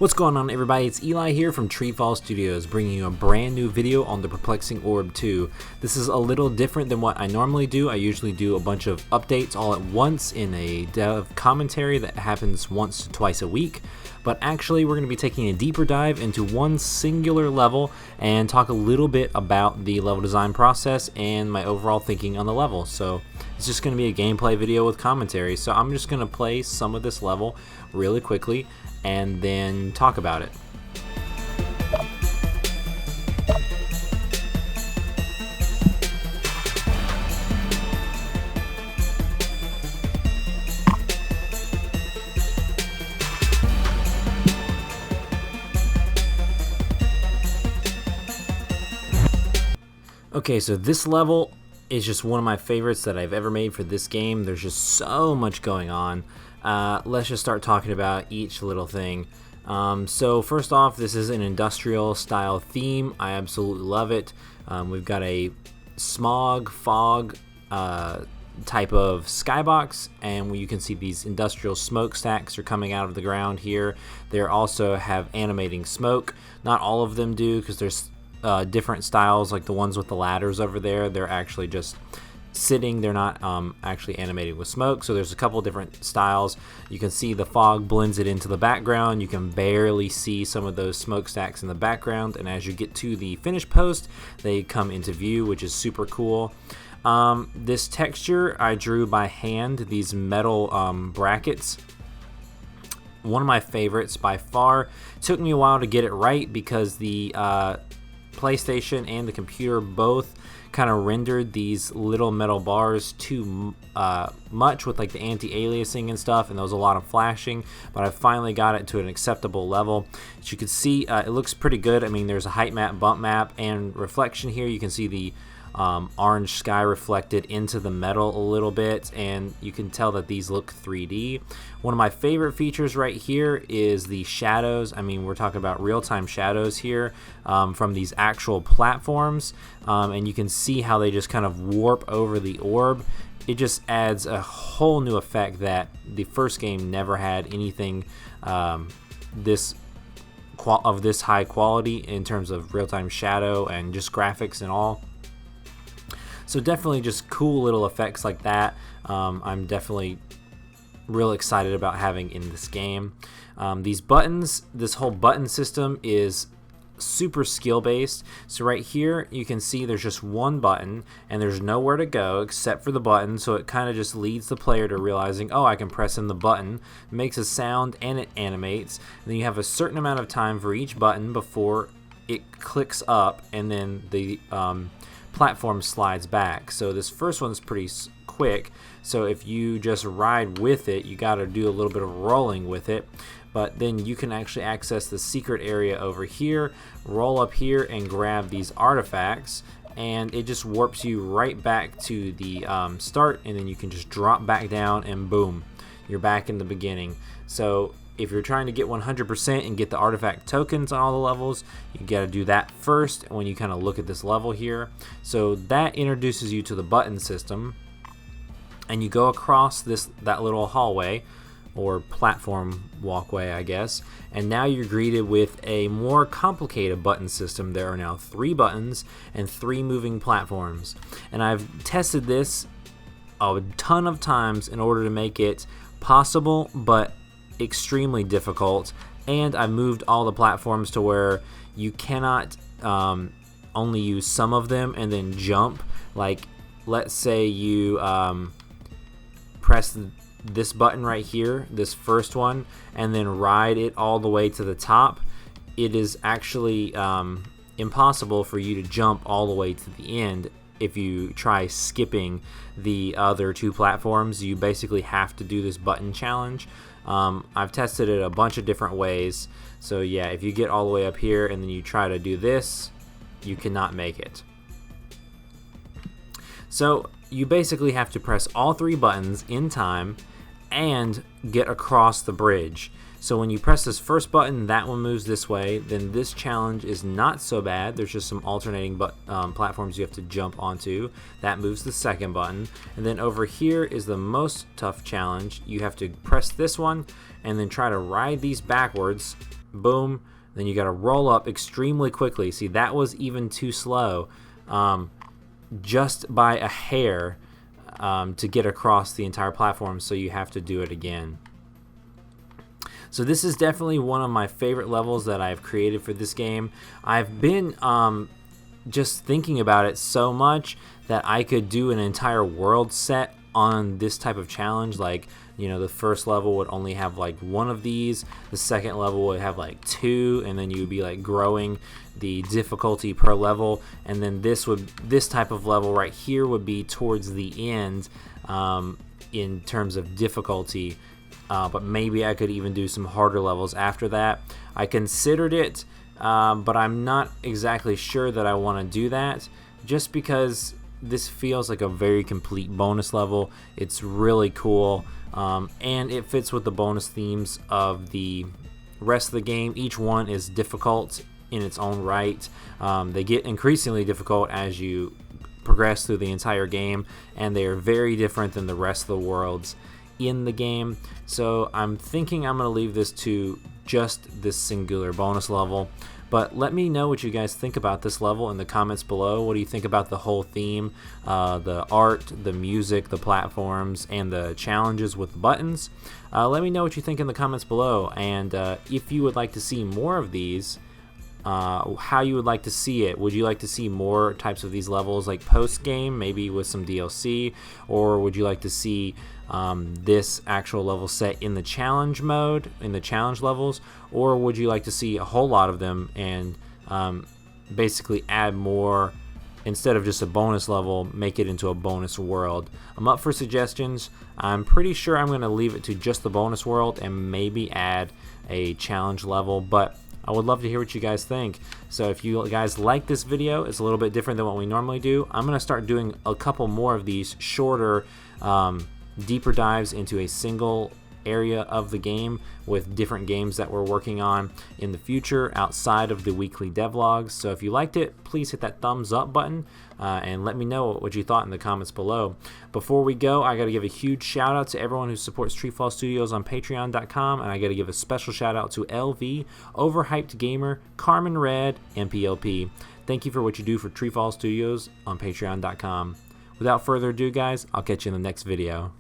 What's going on, everybody? It's Eli here from TreeFall Studios, bringing you a brand new video on the Perplexing Orb 2. This is a little different than what I normally do. I usually do a bunch of updates all at once in a dev commentary that happens once to twice a week. But actually, we're going to be taking a deeper dive into one singular level and talk a little bit about the level design process and my overall thinking on the level. So it's just going to be a gameplay video with commentary. So I'm just going to play some of this level really quickly and then talk about it. Okay, so this level is just one of my favorites that I've ever made for this game. There's just so much going on. Let's just start talking about each little thing. So first off, this is an industrial style theme. I absolutely love it. We've got a smog, fog type of skybox, and you can see these industrial smokestacks are coming out of the ground here. They also have animating smoke. Not all of them do, because there's different styles, like the ones with the ladders over there. They're actually just sitting. They're not actually animated with smoke. So there's a couple different styles. You can see the fog blends it into the background. You can barely see some of those smokestacks in the background, and as you get to the finished post, they come into view, which is super cool. This texture I drew by hand, these metal brackets. One of my favorites by far. Took me a while to get it right because the PlayStation and the computer both kind of rendered these little metal bars too much with like the anti-aliasing and stuff, and there was a lot of flashing, but I finally got it to an acceptable level. As you can see, it looks pretty good. I mean, there's a height map, bump map, and reflection here. You can see the orange sky reflected into the metal a little bit, and you can tell that these look 3D. One of my favorite features right here is the shadows. I mean, we're talking about real-time shadows here from these actual platforms, and you can see how they just kind of warp over the orb. It just adds a whole new effect that the first game never had anything this high quality in terms of real-time shadow and just graphics and all. So definitely just cool little effects like that. I'm definitely real excited about having in this game. These buttons, this whole button system is super skill based. So right here you can see there's just one button and there's nowhere to go except for the button, so it kind of just leads the player to realizing, oh, I can press in the button. It makes a sound and it animates. And then you have a certain amount of time for each button before it clicks up, and then the platform slides back. So this first one's pretty quick, so if you just ride with it, you got to do a little bit of rolling with it, but then you can actually access the secret area over here, roll up here and grab these artifacts, and it just warps you right back to the start, and then you can just drop back down and boom, you're back in the beginning. So if you're trying to get 100% and get the artifact tokens on all the levels, you got to do that first when you kind of look at this level here. So that introduces you to the button system, and you go across that little hallway or platform walkway, I guess, and now you're greeted with a more complicated button system. There are now 3 buttons and 3 moving platforms, and I've tested this a ton of times in order to make it possible, but extremely difficult. And I moved all the platforms to where you cannot only use some of them and then jump. Like, let's say you press this button right here, this first one, and then ride it all the way to the top. It is actually impossible for you to jump all the way to the end. If you try skipping the other 2 platforms, you basically have to do this button challenge. I've tested it a bunch of different ways. So yeah, if you get all the way up here and then you try to do this, you cannot make it. So you basically have to press all 3 buttons in time and get across the bridge. So when you press this first button, that one moves this way. Then this challenge is not so bad. There's just some alternating platforms you have to jump onto. That moves the second button. And then over here is the most tough challenge. You have to press this one and then try to ride these backwards boom. Then you got to roll up extremely quickly. See, that was even too slow, just by a hair, to get across the entire platform, so you have to do it again. So this is definitely one of my favorite levels that I've created for this game. I've been just thinking about it so much that I could do an entire world set on this type of challenge. Like, you know, the first level would only have like one of these, the second level would have like two, and then you would be like growing the difficulty per level, and then this type of level right here would be towards the end in terms of difficulty. But maybe I could even do some harder levels after that. I considered it, but I'm not exactly sure that I want to do that, just because this feels like a very complete bonus level. It's really cool, and it fits with the bonus themes of the rest of the game. Each one is difficult in its own right. They get increasingly difficult as you progress through the entire game, and they are very different than the rest of the worlds in the game. So I'm thinking I'm going to leave this to just this singular bonus level. But let me know what you guys think about this level in the comments below. What do you think about the whole theme, the art, the music, the platforms, and the challenges with the buttons? Let me know what you think in the comments below, and if you would like to see more of these, how you would like to see it. Would you like to see more types of these levels, like post-game, maybe with some DLC, or would you like to see this actual level set in the challenge mode, in the challenge levels, or would you like to see a whole lot of them and basically add more? Instead of just a bonus level, make it into a bonus world? I'm up for suggestions. I'm pretty sure I'm going to leave it to just the bonus world and maybe add a challenge level, but I would love to hear what you guys think. So if you guys like this video, it's a little bit different than what we normally do. I'm going to start doing a couple more of these shorter, deeper dives into a single area of the game with different games that we're working on in the future outside of the weekly devlogs. So if you liked it, please hit that thumbs up button and let me know what you thought in the comments below. Before we go, I got to give a huge shout out to everyone who supports TreeFall Studios on patreon.com, and I got to give a special shout out to LV, Overhyped Gamer, Carmen Red, and PLP. Thank you for what you do for TreeFall Studios on patreon.com. Without further ado, guys, I'll catch you in the next video.